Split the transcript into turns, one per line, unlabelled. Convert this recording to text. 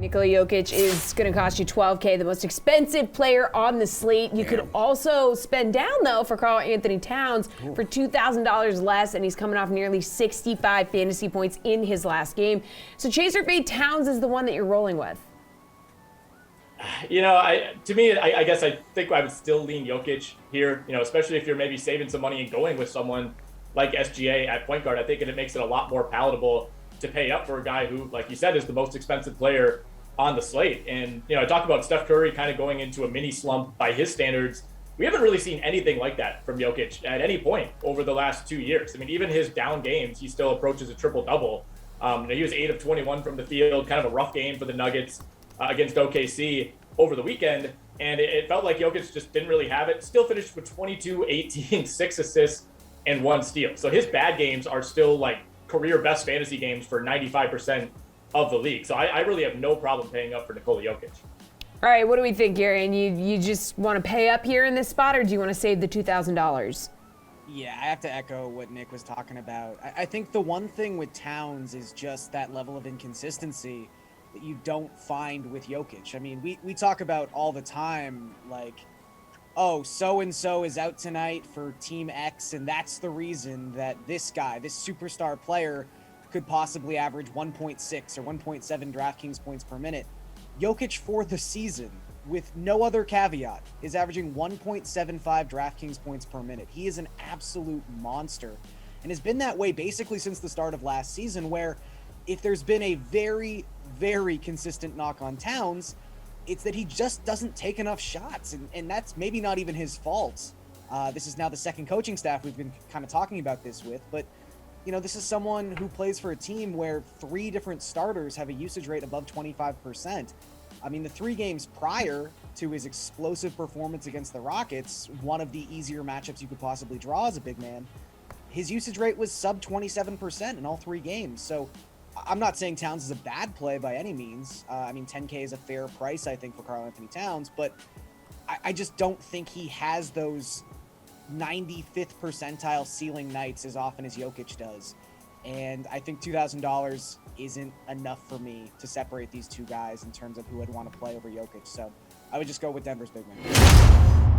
Nikola Jokic is going to cost you $12K, the most expensive player on the slate. You could also spend down, though, for Karl Anthony-Towns for $2,000 less, and he's coming off nearly 65 fantasy points in his last game. So Chaser fade Towns is the one that you're rolling with.
You know, I guess I think I would still lean Jokic here, you know, especially if you're maybe saving some money and going with someone like SGA at point guard. I think it makes it a lot more palatable to pay up for a guy who, like you said, is the most expensive player on the slate. And, you know, I talked about Steph Curry kind of going into a mini slump by his standards. We haven't really seen anything like that from Jokic at any point over the last 2 years. I mean, even his down games, he still approaches a triple-double. You know, he was 8 of 21 from the field, kind of a rough game for the Nuggets against OKC over the weekend. And it felt like Jokic just didn't really have it. Still finished with 22, 18, 6 assists, and 1 steal. So his bad games are still like career best fantasy games for 95% of the league. So I really have no problem paying up for Nikola Jokic.
All right, what do we think, Garion? You just want to pay up here in this spot, or do you want to save the $2,000?
Yeah, I have to echo what Nick was talking about. I think the one thing with Towns is just that level of inconsistency that you don't find with Jokic. I mean, we talk about all the time, like, oh, so-and-so is out tonight for Team X, and that's the reason that this guy, this superstar player, could possibly average 1.6 or 1.7 DraftKings points per minute. Jokic for the season, with no other caveat, is averaging 1.75 DraftKings points per minute. He is an absolute monster, and has been that way basically since the start of last season, where if there's been a very, very consistent knock on Towns, it's that he just doesn't take enough shots, and that's maybe not even his fault. This is now the second coaching staff we've been kind of talking about this with, but you know, this is someone who plays for a team where 3 different starters have a usage rate above 25%. I mean, the 3 games prior to his explosive performance against the Rockets, one of the easier matchups you could possibly draw as a big man, his usage rate was sub 27% in all 3 games. So I'm not saying Towns is a bad play by any means. I mean, 10K is a fair price, I think, for Karl Anthony-Towns, but I just don't think he has those 95th percentile ceiling nights as often as Jokic does. And I think $2,000 isn't enough for me to separate these two guys in terms of who I'd want to play over Jokic. So I would just go with Denver's big man.